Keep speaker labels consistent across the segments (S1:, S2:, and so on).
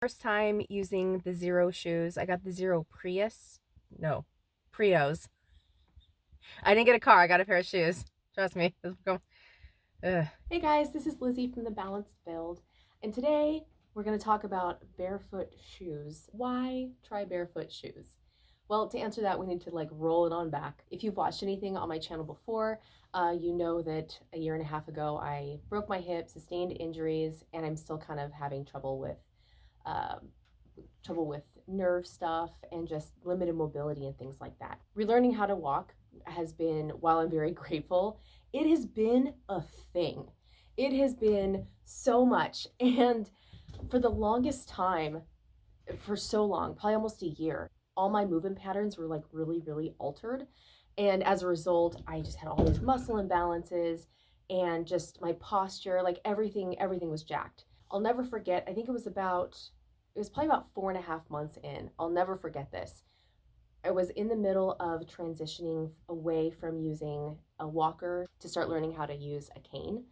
S1: First time using the Xero shoes. I got the Xero Prius. No, Prios. I didn't get a car. I got a pair of shoes. Trust me.
S2: Hey guys, this is Lizzie from The Balanced Build, and today we're going to talk about barefoot shoes. Why try barefoot shoes? Well, to answer that, we need to roll it on back. If you've watched anything on my channel before, you know that a year and a half ago I broke my hip, sustained injuries, and I'm still kind of having um, trouble with nerve stuff and just limited mobility and things like that. Relearning how to walk has been, while I'm very grateful, it has been a thing. It has been so much. And for the longest time, for so long, probably almost a year, all my movement patterns were really, really altered. And as a result, I just had all these muscle imbalances and just my posture, everything was jacked. I'll never forget, it was probably about 4.5 months in. I'll never forget this. I was in the middle of transitioning away from using a walker to start learning how to use a cane.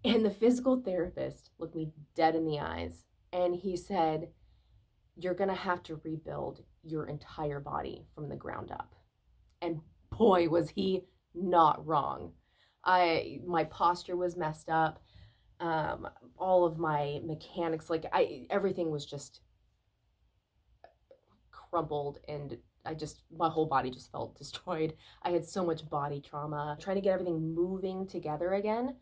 S2: And the physical therapist looked me dead in the eyes and he said, "You're going to have to rebuild your entire body from the ground up." And boy, was he not wrong. My posture was messed up. All of my mechanics, everything was just crumbled, and my whole body just felt destroyed. I had so much body trauma. Trying to get everything moving together again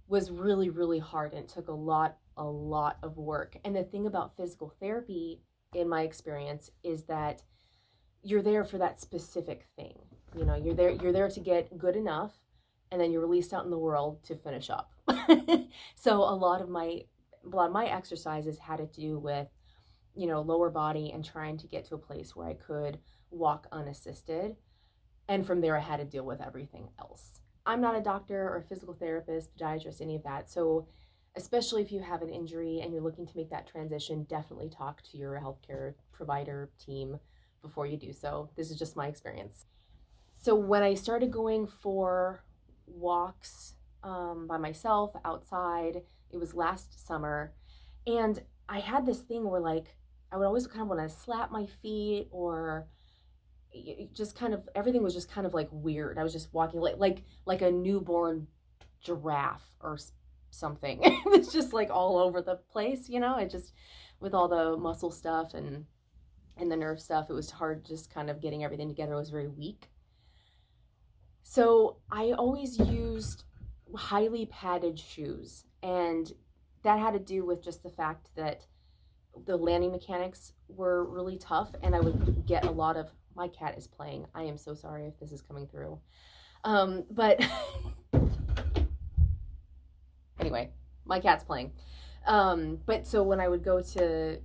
S2: was really, really hard, and it took a lot of work. And the thing about physical therapy, in my experience, is that you're there for that specific thing. You know, you're there to get good enough, and then you're released out in the world to finish up. So a lot of my exercises had to do with, lower body and trying to get to a place where I could walk unassisted. And from there, I had to deal with everything else. I'm not a doctor or a physical therapist, podiatrist, any of that. So, especially if you have an injury and you're looking to make that transition, definitely talk to your healthcare provider team before you do so. This is just my experience. So, when I started going for walks by myself outside, it was last summer, and I had this thing where I would always kind of want to slap my feet, or just kind of everything was just kind of weird. I was just walking like a newborn giraffe or something. It was just all over the place, It just, with all the muscle stuff and the nerve stuff, it was hard just kind of getting everything together. I was very weak. So I always used highly padded shoes, and that had to do with just the fact that the landing mechanics were really tough, and I would get a lot of, my cat is playing. I am so sorry if this is coming through. But anyway, my cat's playing. But so when I would go to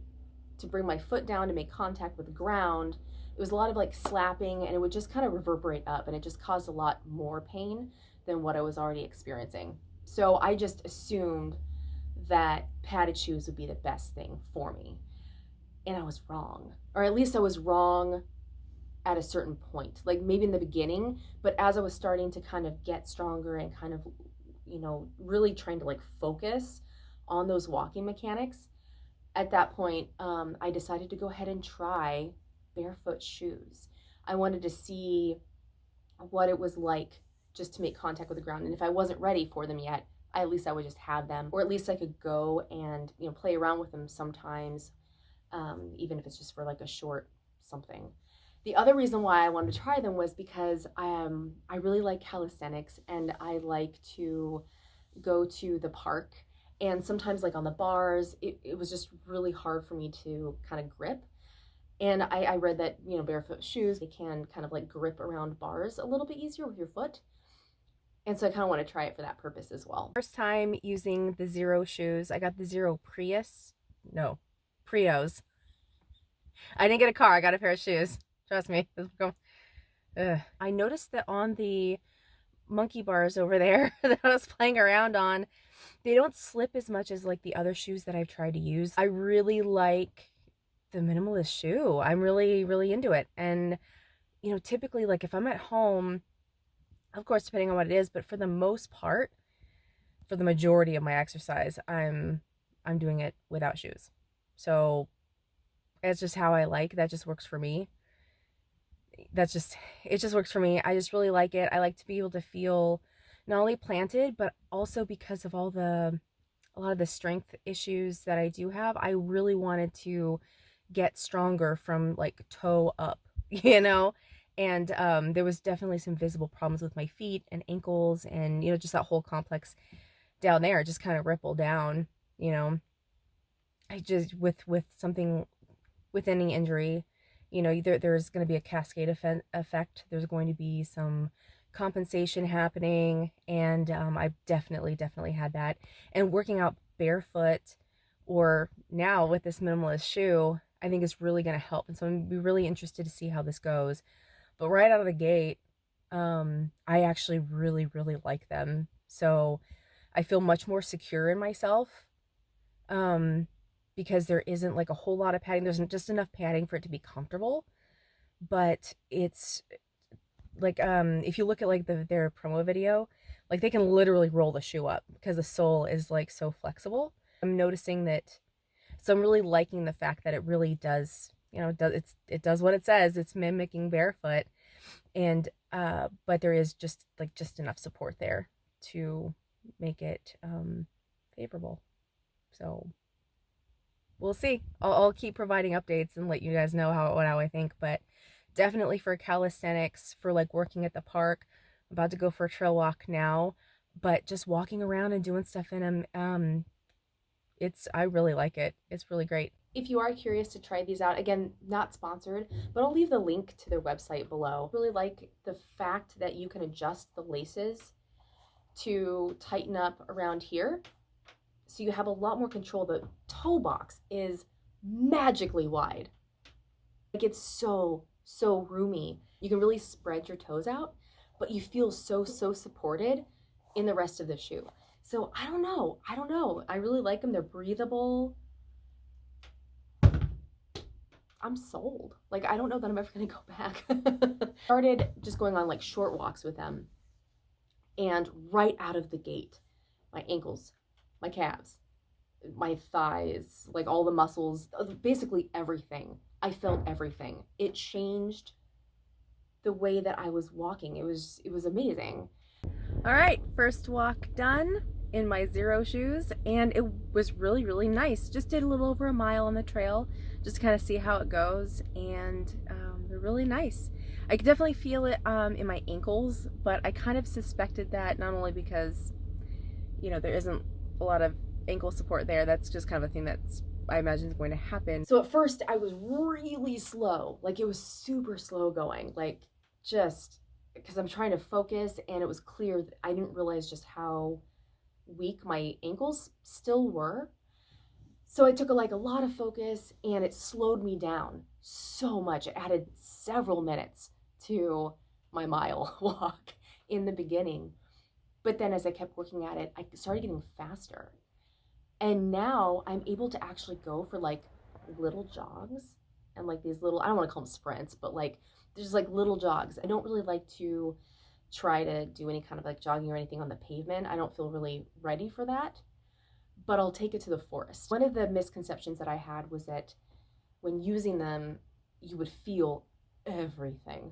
S2: bring my foot down to make contact with the ground, it was a lot of slapping, and it would just kind of reverberate up, and it just caused a lot more pain than what I was already experiencing. So I just assumed that padded shoes would be the best thing for me. And I was wrong. Or at least I was wrong at a certain point, like maybe in the beginning, but as I was starting to kind of get stronger and kind of, really trying to focus on those walking mechanics, at that point, I decided to go ahead and try barefoot shoes. I wanted to see what it was like just to make contact with the ground. And if I wasn't ready for them yet, at least I would just have them, or at least I could go and, play around with them sometimes, even if it's just for a short something. The other reason why I wanted to try them was because I really like calisthenics, and I like to go to the park, and sometimes on the bars, it was just really hard for me to kind of grip. And I read that, barefoot shoes, they can kind of grip around bars a little bit easier with your foot. And so I kind of want to try it for that purpose as well.
S1: First time using the Xero shoes. I got the Xero Prius. No, Prios. I didn't get a car. I got a pair of shoes. Trust me. I noticed that on the monkey bars over there that I was playing around on, they don't slip as much as the other shoes that I've tried to use. I really like the minimalist shoe. I'm really, really into it. And, typically if I'm at home, of course, depending on what it is, but for the most part, for the majority of my exercise, I'm doing it without shoes. So it's just how I like. That just works for me. It just works for me. I just really like it. I like to be able to feel not only planted, but also because of a lot of the strength issues that I do have, I really wanted to get stronger from like toe up, you know? And there was definitely some visible problems with my feet and ankles and, you know, just that whole complex down there just kind of rippled down, you know. I just, with something, with any injury, you know, there's going to be a cascade effect. There's going to be some compensation happening, and I've definitely had that. And working out barefoot, or now with this minimalist shoe, I think is really going to help. And so I'm really interested to see how this goes. But right out of the gate, I actually really like them. So I feel much more secure in myself. Um, because there isn't like a whole lot of padding. There's just enough padding for it to be comfortable, but it's like if you look at like their promo video, like they can literally roll the shoe up because the sole is like so flexible. I'm noticing that, so I'm really liking the fact that it really does, you know, it does what it says. It's mimicking barefoot, and but there is just enough support there to make it favorable. So we'll see. I'll keep providing updates and let you guys know how I think. But definitely for calisthenics, for like working at the park. I'm about to go for a trail walk now, but just walking around and doing stuff in them, I really like it. It's really great.
S2: If you are curious to try these out, again, not sponsored, but I'll leave the link to their website below. Really like the fact that you can adjust the laces to tighten up around here. So you have a lot more control. The toe box is magically wide. Like it's so roomy. You can really spread your toes out, but you feel so supported in the rest of the shoe. So I don't know. I really like them. They're breathable. I'm sold. Like, I don't know that I'm ever gonna go back. Started just going on like short walks with them, and right out of the gate, my ankles, my calves, my thighs, like all the muscles, basically everything. I felt everything. It changed the way that I was walking. It was amazing.
S1: All right, first walk done in my Xero shoes, and it was really nice. Just did a little over a mile on the trail, just to kind of see how it goes, and they're really nice. I could definitely feel it in my ankles, but I kind of suspected that, not only because, you know, there isn't a lot of ankle support there. That's just kind of a thing that's, I imagine, is going to happen.
S2: So at first I was really slow. Like, it was super slow going, like, just because I'm trying to focus, and it was clear that I didn't realize just how weak my ankles still were. So I took a lot of focus, and it slowed me down so much. It added several minutes to my mile walk in the beginning. But then as I kept working at it, I started getting faster. And now I'm able to actually go for like little jogs, and like these little, I don't want to call them sprints, but like there's like little jogs. I don't really like to try to do any kind of like jogging or anything on the pavement. I don't feel really ready for that, but I'll take it to the forest. One of the misconceptions that I had was that when using them, you would feel everything,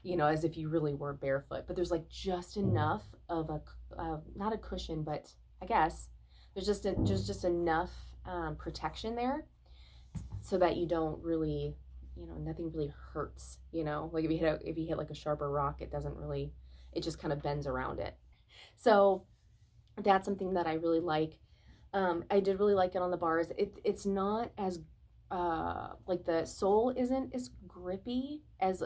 S2: you know, as if you really were barefoot. But there's like just enough of a, not a cushion, but I guess there's just enough protection there so that you don't really, you know, nothing really hurts, you know, like if you hit like a sharper rock, it doesn't really, it just kind of bends around it. So that's something that I really like. I did really like it on the bars. It's not as like the sole isn't as grippy as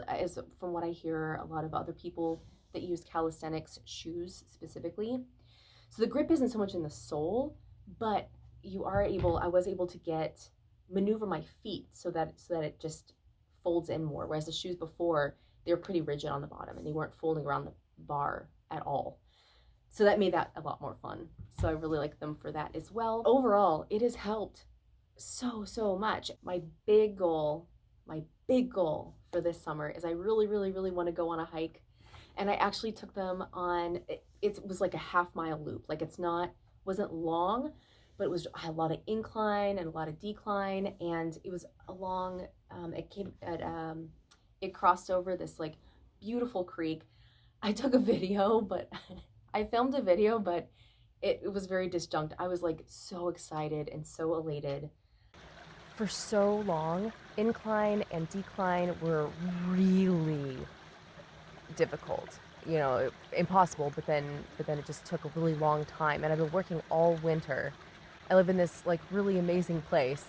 S2: from what I hear a lot of other people that use calisthenics shoes specifically. So the grip isn't so much in the sole, but I was able to maneuver my feet so that it just folds in more. Whereas the shoes before, they were pretty rigid on the bottom, and they weren't folding around the bar at all. So that made that a lot more fun. So I really like them for that as well. Overall, it has helped so much. My big goal for this summer is I really want to go on a hike. And I actually took them on, it was like a half-mile loop. Like, wasn't long, but it had a lot of incline and a lot of decline, and it was along, it crossed over this like beautiful creek. I took a video, but I filmed a video, but it was very disjunct. I was like so excited and so elated.
S1: For so long, incline and decline were really difficult. You know, impossible, but then it just took a really long time. And I've been working all winter. I live in this like really amazing place,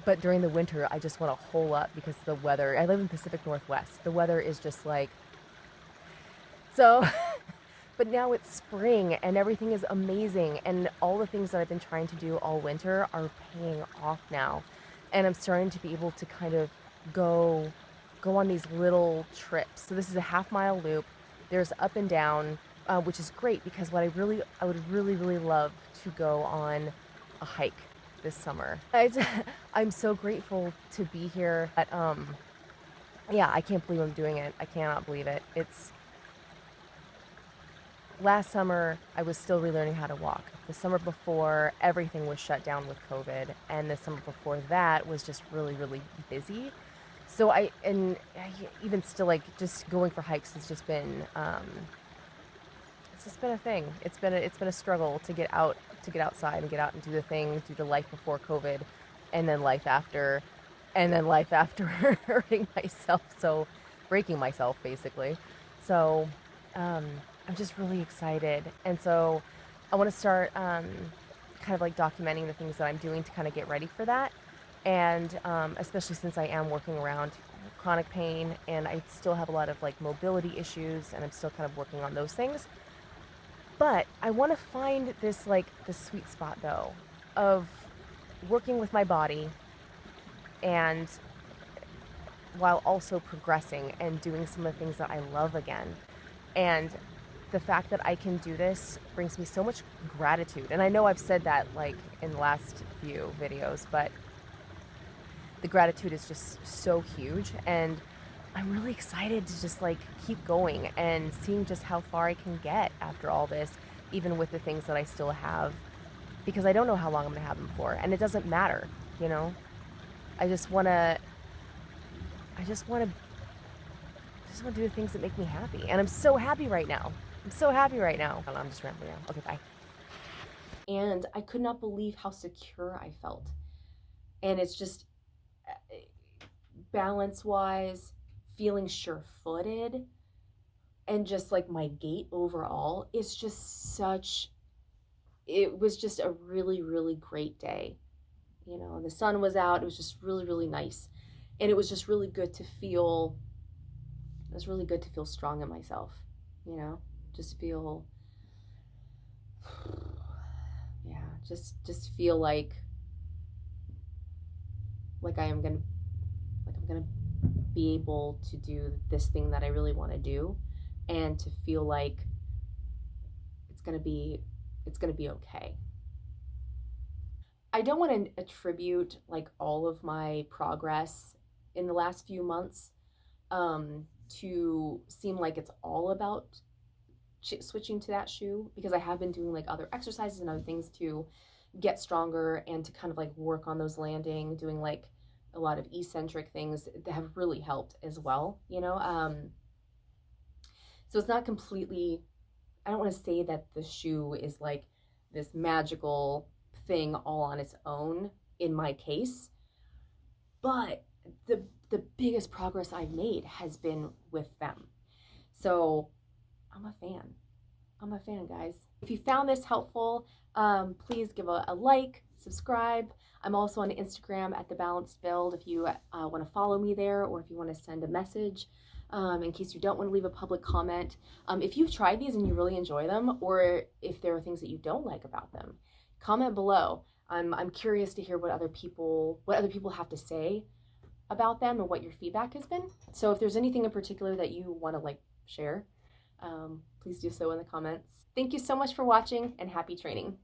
S1: but during the winter I just want to hole up because the weather, I live in Pacific Northwest. The weather is just like so but now it's spring and everything is amazing, and all the things that I've been trying to do all winter are paying off now. And I'm starting to be able to kind of go on these little trips. So this is a half-mile loop. There's up and down, which is great because I would really love to go on a hike this summer. I'm so grateful to be here. But yeah, I can't believe I'm doing it. I cannot believe it. It's last summer I was still relearning how to walk. The summer before, everything was shut down with COVID, and the summer before that was just really busy. So even still, like, just going for hikes has just been it's just been a thing. It's been a struggle to get outside and get out and do the thing, do the life before COVID, and then life after, hurting myself, so breaking myself basically. So I'm just really excited, and so I want to start kind of like documenting the things that I'm doing to kind of get ready for that. And especially since I am working around chronic pain and I still have a lot of like mobility issues, and I'm still kind of working on those things. But I want to find this like the sweet spot though of working with my body and while also progressing and doing some of the things that I love again. And the fact that I can do this brings me so much gratitude. And I know I've said that like in the last few videos, but the gratitude is just so huge, and I'm really excited to just like keep going and seeing just how far I can get after all this, even with the things that I still have, because I don't know how long I'm gonna have them for, and it doesn't matter, you know. I just wanna do the things that make me happy, and I'm so happy right now. I'm just rambling now. Okay, bye.
S2: And I could not believe how secure I felt, and it's just balance-wise, feeling sure-footed, and just like my gait overall is just it was just a really great day. You know, and the sun was out. It was just really nice, and it was just really good to feel. It was really good to feel strong in myself. You know, just feel, yeah, just feel like I'm gonna be able to do this thing that I really want to do, and to feel like it's gonna be okay. I don't want to attribute like all of my progress in the last few months to seem like it's all about switching to that shoe, because I have been doing like other exercises and other things to get stronger and to kind of like work on those landing, doing like a lot of eccentric things that have really helped as well, you know. So it's not completely, I don't want to say that the shoe is like this magical thing all on its own in my case, but the biggest progress I've made has been with them. So I'm a fan, guys. If you found this helpful, please give a like, subscribe. I'm also on Instagram at The Balanced Build if you want to follow me there, or if you want to send a message in case you don't want to leave a public comment. If you've tried these and you really enjoy them, or if there are things that you don't like about them, comment below. I'm curious to hear what other people have to say about them and what your feedback has been. So if there's anything in particular that you want to like share, please do so in the comments. Thank you so much for watching, and happy training.